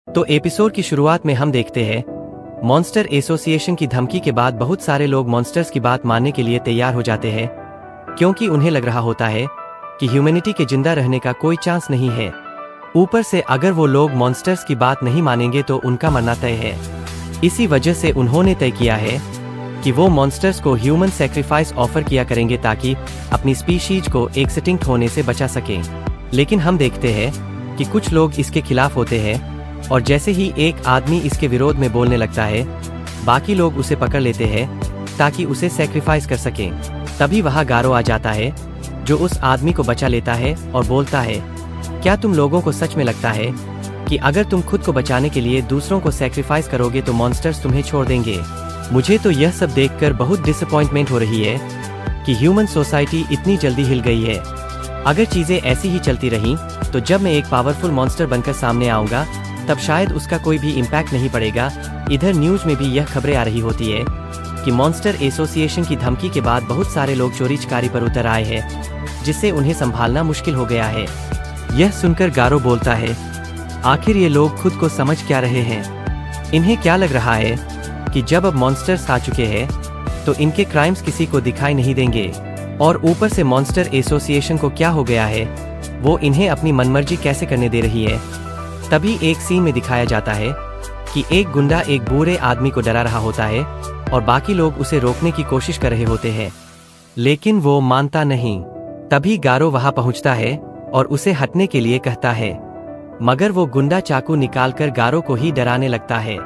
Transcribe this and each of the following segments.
तो एपिसोड की शुरुआत में हम देखते हैं मॉन्स्टर एसोसिएशन की धमकी के बाद बहुत सारे लोग मॉन्स्टर्स की बात मानने के लिए तैयार हो जाते हैं, क्योंकि उन्हें लग रहा होता है कि ह्यूमैनिटी के जिंदा रहने का कोई चांस नहीं है। ऊपर से अगर वो लोग मॉन्स्टर्स की बात नहीं मानेंगे तो उनका मरना तय है। इसी वजह से उन्होंने तय किया है कि वो मॉन्स्टर्स को ह्यूमन सैक्रिफाइस ऑफर किया करेंगे ताकि अपनी स्पीशीज को एक्सटिंक्ट होने से बचा सकें। लेकिन हम देखते हैं कि कुछ लोग इसके खिलाफ होते हैं, और जैसे ही एक आदमी इसके विरोध में बोलने लगता है, बाकी लोग उसे पकड़ लेते हैं ताकि उसे सैक्रिफाइस कर सकें। तभी वहां गारो आ जाता है, जो उस आदमी को बचा लेता है और बोलता है, क्या तुम लोगों को सच में लगता है कि अगर तुम खुद को बचाने के लिए दूसरों को सैक्रिफाइस करोगे तो मॉन्स्टर्स तुम्हें छोड़ देंगे? मुझे तो यह सब देखकर बहुत डिसअपॉइंटमेंट हो रही है कि ह्यूमन सोसाइटी इतनी जल्दी हिल गई है। अगर चीजें ऐसी ही चलती रहीं तो जब मैं एक पावरफुल मॉन्स्टर बनकर सामने आऊंगा तब शायद उसका कोई भी इम्पैक्ट नहीं पड़ेगा। इधर न्यूज में भी यह खबरें आ रही होती है कि मॉन्स्टर एसोसिएशन की धमकी के बाद बहुत सारे लोग चोरी चकारी पर उतर आए हैं, जिससे उन्हें संभालना मुश्किल हो गया है। यह सुनकर गारो बोलता है, आखिर ये लोग खुद को समझ क्या रहे हैं? इन्हें क्या लग रहा है कि जब अब मॉन्स्टर्स आ चुके हैं तो इनके क्राइम्स किसी को दिखाई नहीं देंगे? और ऊपर से मॉन्स्टर एसोसिएशन को क्या हो गया है, वो इन्हें अपनी मनमर्जी कैसे करने दे रही है? तभी एक सीन में दिखाया जाता है कि एक गुंडा एक बूढ़े आदमी को डरा रहा होता है और बाकी लोग उसे रोकने की कोशिश कर रहे होते हैं, लेकिन वो मानता नहीं। तभी गारो वहां पहुंचता है और उसे हटने के लिए कहता है, मगर वो गुंडा चाकू निकालकर गारो को ही डराने लगता है।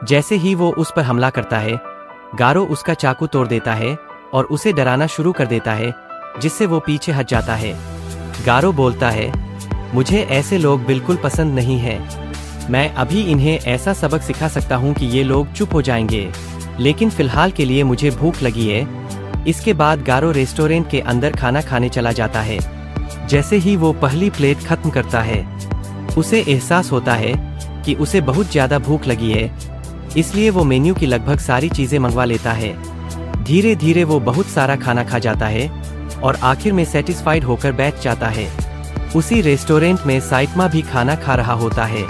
जैसे ही वो उस पर हमला करता है, गारो उसका चाकू तोड़ देता है और उसे डराना शुरू कर देता है, जिससे वो पीछे हट जाता है। गारो बोलता है, मुझे ऐसे लोग बिल्कुल पसंद नहीं हैं। मैं अभी इन्हें ऐसा सबक सिखा सकता हूँ कि ये लोग चुप हो जाएंगे, लेकिन फिलहाल के लिए मुझे भूख लगी है। इसके बाद गारो रेस्टोरेंट के अंदर खाना खाने चला जाता है। जैसे ही वो पहली प्लेट खत्म करता है, उसे एहसास होता है कि उसे बहुत ज्यादा भूख लगी है, इसलिए वो मेन्यू की लगभग सारी चीजें मंगवा लेता है। धीरे धीरे वो बहुत सारा खाना खा जाता है और आखिर में सेटिस्फाइड होकर बैठ जाता है। उसी रेस्टोरेंट में साइटमा भी खाना खा रहा होता है,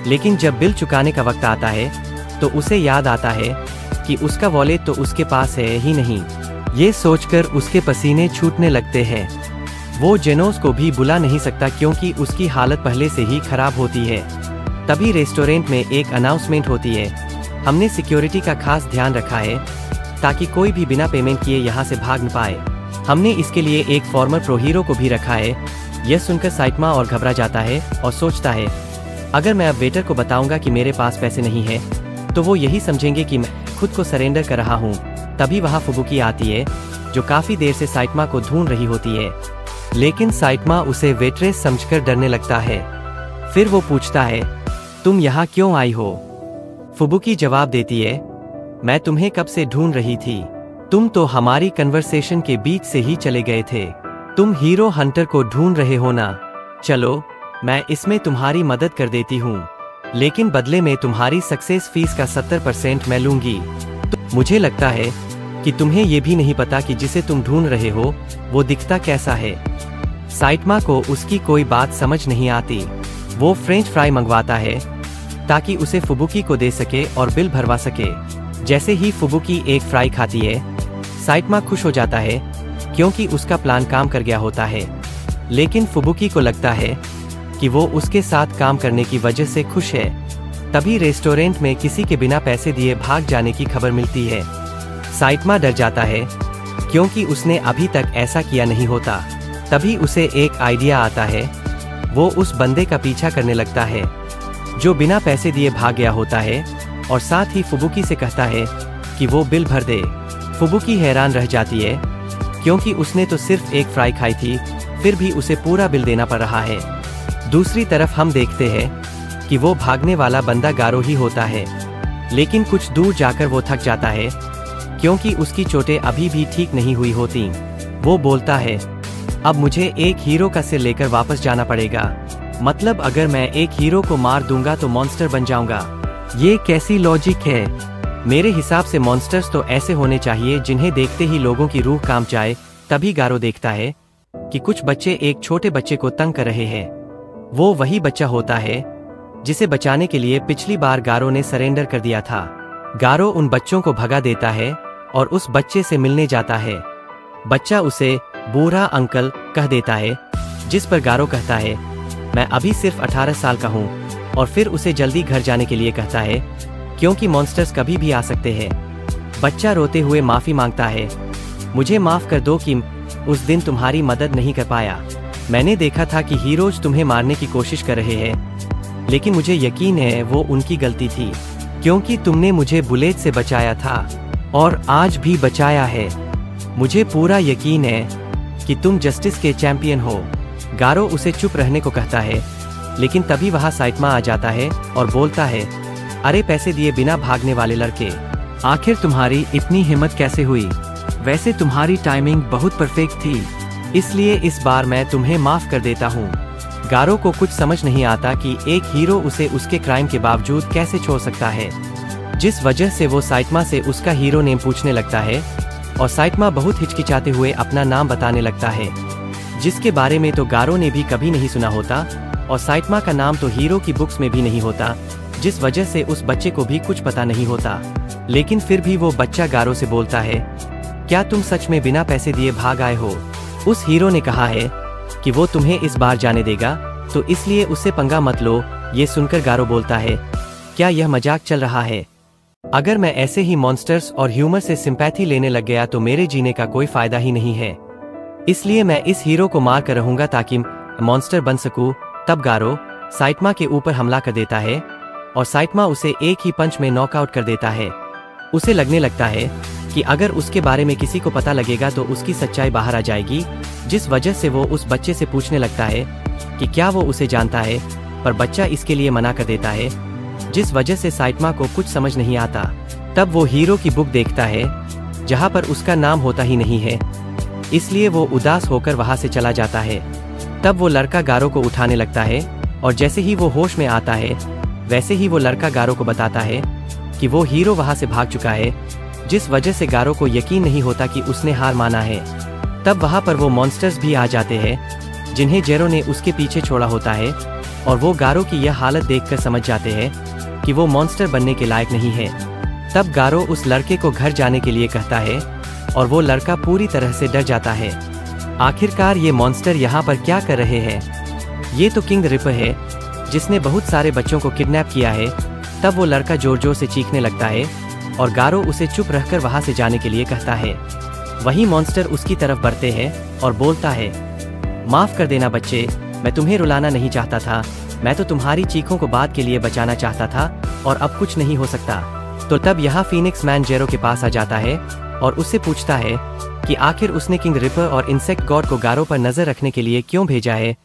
लेकिन जब बिल चुकाने का वक्त आता है तो उसे याद आता है कि उसका वॉलेट तो उसके पास है ही नहीं। ये सोचकर उसके पसीने छूटने लगते हैं। वो जेनोस को भी बुला नहीं सकता क्योंकि उसकी हालत पहले से ही खराब होती है। तभी रेस्टोरेंट में एक अनाउंसमेंट होती है, हमने सिक्योरिटी का खास ध्यान रखा है ताकि कोई भी बिना पेमेंट किए यहाँ से भाग न पाए। हमने इसके लिए एक फॉर्मर प्रो हीरो को भी रखा है। यह सुनकर साइटमा और घबरा जाता है और सोचता है, अगर मैं अब वेटर को बताऊंगा कि मेरे पास पैसे नहीं है तो वो यही समझेंगे कि मैं खुद को सरेंडर कर रहा हूँ। तभी वहाँ फुबुकी आती है, जो काफी देर से साइटमा को ढूंढ रही होती है, लेकिन साइटमा उसे वेट्रेस समझकर डरने लगता है। फिर वो पूछता है, तुम यहाँ क्यों आई हो? फुबुकी जवाब देती है, मैं तुम्हें कब से ढूंढ रही थी। तुम तो हमारी कन्वर्सेशन के बीच से ही चले गए थे। तुम हीरो हंटर को ढूंढ रहे हो ना? चलो, मैं इसमें तुम्हारी मदद कर देती हूँ, लेकिन बदले में तुम्हारी सक्सेस फीस का 70% मैं लूंगी। मुझे लगता है कि तुम्हें ये भी नहीं पता कि जिसे तुम ढूंढ रहे हो वो दिखता कैसा है। साइटमा को उसकी कोई बात समझ नहीं आती। वो फ्रेंच फ्राई मंगवाता है ताकि उसे फुबुकी को दे सके और बिल भरवा सके। जैसे ही फुबुकी एक फ्राई खाती है, साइटमा खुश हो जाता है क्योंकि उसका प्लान काम कर गया होता है, लेकिन फुबुकी को लगता है कि वो उसके साथ काम करने की वजह से खुश है। तभी रेस्टोरेंट में किसी के बिना पैसे दिए भाग जाने की खबर मिलती है। साइटमा डर जाता है क्योंकि उसने अभी तक ऐसा किया नहीं होता। तभी उसे एक आइडिया आता है। वो उस बंदे का पीछा करने लगता है जो बिना पैसे दिए भाग गया होता है, और साथ ही फुबुकी से कहता है कि वो बिल भर दे। फुबुकी हैरान रह जाती है क्योंकि उसने तो सिर्फ एक फ्राई खाई थी, फिर भी उसे पूरा बिल देना पड़ रहा है। दूसरी तरफ हम देखते हैं कि वो भागने वाला बंदा गारो ही होता है, लेकिन कुछ दूर जाकर वो थक जाता है क्योंकि उसकी चोटें अभी भी ठीक नहीं हुई होती। वो बोलता है, अब मुझे एक हीरो का सिर लेकर वापस जाना पड़ेगा। मतलब अगर मैं एक हीरो को मार दूंगा तो मॉन्स्टर बन जाऊंगा। ये कैसी लॉजिक है? मेरे हिसाब से मॉन्स्टर्स तो ऐसे होने चाहिए जिन्हें देखते ही लोगों की रूह कांप जाए। तभी गारो देखता है कि कुछ बच्चे एक छोटे बच्चे को तंग कर रहे हैं। वो वही बच्चा होता है जिसे बचाने के लिए पिछली बार गारो ने सरेंडर कर दिया था। गारो उन बच्चों को भगा देता है और उस बच्चे से मिलने जाता है। बच्चा उसे बूढ़ा अंकल कह देता है, जिस पर गारो कहता है मैं अभी सिर्फ 18 साल का हूँ, और फिर उसे जल्दी घर जाने के लिए कहता है क्योंकि मॉन्स्टर्स कभी भी आ सकते हैं। बच्चा रोते हुए माफी मांगता है, मुझे माफ कर दो कि उस दिन तुम्हारी मदद नहीं कर पाया। मैंने देखा था कि हीरोज तुम्हें मारने की कोशिश कर रहे हैं, लेकिन मुझे यकीन है वो उनकी गलती थी, क्योंकि तुमने मुझे बुलेट से बचाया था और आज भी बचाया है। मुझे पूरा यकीन है कि तुम जस्टिस के चैंपियन हो। गारो उसे चुप रहने को कहता है, लेकिन तभी वहां साइटमा आ जाता है और बोलता है, अरे पैसे दिए बिना भागने वाले लड़के, आखिर तुम्हारी इतनी हिम्मत कैसे हुई? वैसे तुम्हारी टाइमिंग बहुत परफेक्ट थी, इसलिए इस बार मैं तुम्हें माफ कर देता हूँ। गारो को कुछ समझ नहीं आता कि एक हीरो उसे उसके क्राइम के बावजूद कैसे छोड़ सकता है, जिस वजह से वो साइटमा से उसका हीरो नेम पूछने लगता है और साइटमा बहुत हिचकिचाते हुए अपना नाम बताने लगता है, जिसके बारे में तो गारो ने भी कभी नहीं सुना होता, और साइटमा का नाम तो हीरो की बुक्स में भी नहीं होता, जिस वजह से उस बच्चे को भी कुछ पता नहीं होता। लेकिन फिर भी वो बच्चा गारो से बोलता है, क्या तुम सच में बिना पैसे दिए भाग आए हो? उस हीरो ने कहा है कि वो तुम्हें इस बार जाने देगा, तो इसलिए उससे पंगा मत लो। ये सुनकर गारो बोलता है, क्या यह मजाक चल रहा है? अगर मैं ऐसे ही मॉन्स्टर्स और ह्यूमर से सिंपैथी लेने लग गया तो मेरे जीने का कोई फायदा ही नहीं है, इसलिए मैं इस हीरो को मार कर रहूंगा ताकि मॉन्स्टर बन सकूं। तब गारो साइटमा के ऊपर हमला कर देता है और साइटमा उसे एक ही पंच में नॉकआउट कर देता है। उसे लगने लगता है कि अगर उसके बारे में किसी को पता लगेगा तो उसकी सच्चाई बाहर आ जाएगी, जिस वजह से वो उस बच्चे से पूछने लगता है कि क्या वो उसे जानता है, पर बच्चा इसके लिए मना कर देता है, जिस वजह से साइटमा को कुछ समझ नहीं आता। तब वो हीरो की बुक देखता है जहां पर उसका नाम होता ही नहीं है, इसलिए वो उदास होकर वहां से चला जाता है। तब वो लड़का गारो को उठाने लगता है और जैसे ही वो होश में आता है वैसे ही वो लड़का गारो को बताता है कि वो हीरो वहां से भाग चुका है, जिस वजह से गारो को यकीन नहीं होता कि उसने हार माना है। तब वहां पर वो मॉन्स्टर्स भी आ जाते हैं जिन्हें जेरो ने उसके पीछे छोड़ा होता है, और वो गारो की यह हालत देखकर समझ जाते हैं कि वो मॉन्स्टर बनने के लायक नहीं है। तब गारो उस लड़के को घर जाने के लिए कहता है और वो लड़का पूरी तरह से डर जाता है। आखिरकार ये मॉन्स्टर यहाँ पर क्या कर रहे हैं? ये तो किंग रिपर है, जिसने बहुत सारे बच्चों को किडनैप किया है। तब वो लड़का जोर जोर से चीखने लगता है और गारो उसे चुप रहकर वहां से जाने के लिए कहता है। वहीं मॉन्स्टर उसकी तरफ बढ़ते हैं और बोलता है, माफ कर देना बच्चे, मैं तुम्हें रुलाना नहीं चाहता था, मैं तो तुम्हारी चीखों को बाद के लिए बचाना चाहता था और अब कुछ नहीं हो सकता। तो तब यहाँ फीनिक्स मैन जेरो के पास आ जाता है और उससे पूछता है कि आखिर उसने किंग रिपर और इंसेक्ट गॉड को गारो पर नजर रखने के लिए क्यों भेजा है,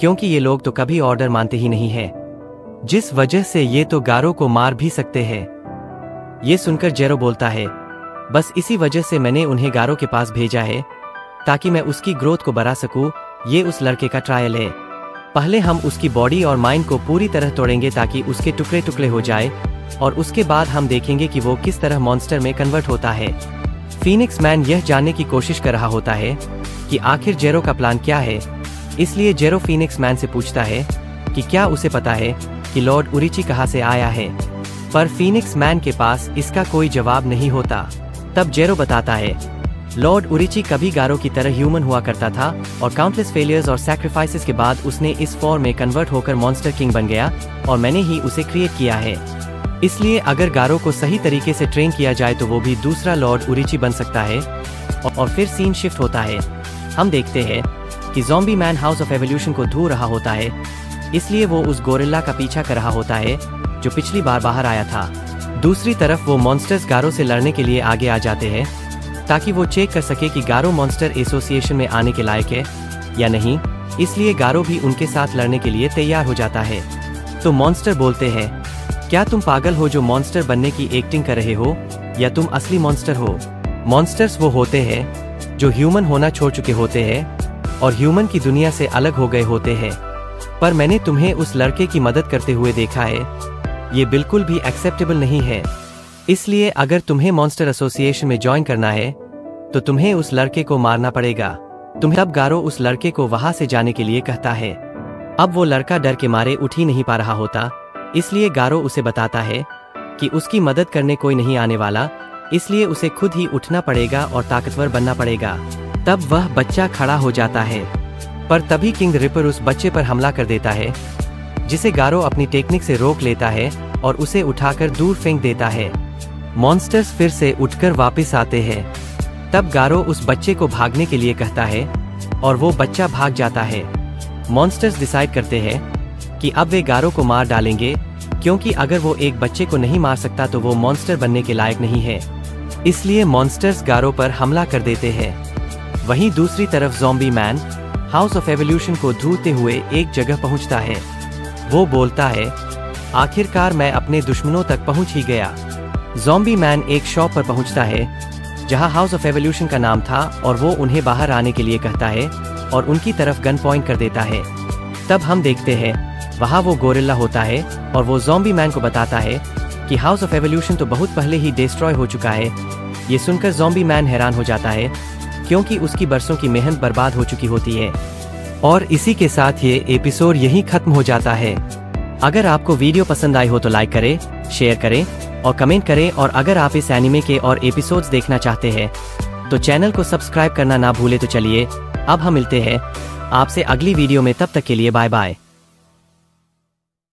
क्योंकि ये लोग तो कभी ऑर्डर मानते ही नहीं है, जिस वजह से ये तो गारो को मार भी सकते हैं। ये सुनकर जेरो बोलता है, बस इसी वजह से मैंने उन्हें गारो के पास भेजा है, ताकि मैं उसकी ग्रोथ को बढ़ा सकूं। ये उस लड़के का ट्रायल है। पहले हम उसकी बॉडी और माइंड को पूरी तरह तोड़ेंगे ताकि उसके टुकड़े टुकड़े हो जाए, और उसके बाद हम देखेंगे कि वो किस तरह मॉन्स्टर में कन्वर्ट होता है। फीनिक्स मैन यह जानने की कोशिश कर रहा होता है कि आखिर जेरो का प्लान क्या है, इसलिए जेरो फीनिक्स मैन से पूछता है कि क्या उसे पता है कि लॉर्ड उरिची कहाँ से आया है, पर फीनिक्स मैन के पास इसका कोई जवाब नहीं होता। तब जेरो बताता है, लॉर्ड उरिची कभी गारो की तरह ह्यूमन हुआ करता था और काउंटलेस फेलियर्स और सैक्रिफाइसेस के बाद उसने इस फॉर्म में कन्वर्ट होकर मॉन्स्टर किंग बन गया, और मैंने ही उसे क्रिएट किया है। इसलिए अगर गारो को सही तरीके से ट्रेन किया जाए तो वो भी दूसरा लॉर्ड उरिची बन सकता है। और फिर सीन शिफ्ट होता है। हम देखते हैं कि zombie man house of evolution को ढूंढ रहा होता है, इसलिए वो उस गोरिल्ला का पीछा कर रहा होता है जो पिछली बार बाहर आया था। दूसरी तरफ वो मॉन्स्टर्स गारो से लड़ने के लिए आगे आ जाते हैं ताकि वो चेक कर सके कि गारो मॉन्स्टर एसोसिएशन में आने के लायक है या नहीं, इसलिए गारो भी उनके साथ लड़ने के लिए तैयार हो जाता है। तो मॉन्स्टर बोलते हैं, क्या तुम पागल हो जो मॉन्स्टर बनने की एक्टिंग कर रहे हो, या तुम असली मॉन्स्टर हो? मॉन्स्टर्स वो होते हैं जो ह्यूमन होना छोड़ चुके होते हैं और ह्यूमन की दुनिया से अलग हो गए होते हैं, पर मैंने तुम्हें उस लड़के की मदद करते हुए देखा है, ये बिल्कुल भी एक्सेप्टेबल नहीं है। इसलिए अगर तुम्हें मॉन्स्टर एसोसिएशन में ज्वाइन करना है तो तुम्हें उस लड़के को मारना पड़ेगा। तब गारो उस लड़के को वहां से जाने के लिए कहता है। अब वो लड़का डर के मारे उठ ही नहीं पा रहा होता, इसलिए गारो उसे बताता है कि उसकी मदद करने कोई नहीं आने वाला, इसलिए उसे खुद ही उठना पड़ेगा और ताकतवर बनना पड़ेगा। तब वह बच्चा खड़ा हो जाता है, पर तभी किंग रिपर उस बच्चे पर हमला कर देता है, जिसे गारो अपनी टेक्निक से रोक लेता है और उसे उठाकर दूर फेंक देता है। मॉन्स्टर्स फिर से उठकर वापस आते हैं। तब गारो उस बच्चे को भागने के लिए कहता है और वो बच्चा भाग जाता है। मॉन्स्टर्स डिसाइड करते हैं कि अब वे गारो को मार डालेंगे, क्योंकि अगर वो एक बच्चे को नहीं मार सकता तो वो मॉन्स्टर बनने के लायक नहीं है। इसलिए मॉन्स्टर्स गारो पर हमला कर देते हैं। वहीं दूसरी तरफ zombie man house of evolution को ढूंढते हुए एक जगह पहुंचता है। वो बोलता है, आखिरकार मैं अपने दुश्मनों तक पहुंच ही गया। ज़ॉम्बी मैन एक शॉप पर पहुंचता है जहां हाउस ऑफ एवोल्यूशन का नाम था, और वो उन्हें बाहर आने के लिए कहता है और उनकी तरफ गन पॉइंट कर देता है। तब हम देखते हैं वहां वो गोरिल्ला होता है और वो ज़ॉम्बी मैन को बताता है कि हाउस ऑफ एवोल्यूशन तो बहुत पहले ही डिस्ट्रॉय हो चुका है। ये सुनकर ज़ॉम्बी मैन हैरान हो जाता है, क्योंकि उसकी बरसों की मेहनत बर्बाद हो चुकी होती है। और इसी के साथ ये एपिसोड यहीं खत्म हो जाता है। अगर आपको वीडियो पसंद आई हो तो लाइक करें, शेयर करें और कमेंट करें, और अगर आप इस एनिमे के और एपिसोड्स देखना चाहते हैं तो चैनल को सब्सक्राइब करना ना भूले। तो चलिए अब हम मिलते हैं आपसे अगली वीडियो में, तब तक के लिए बाय बाय।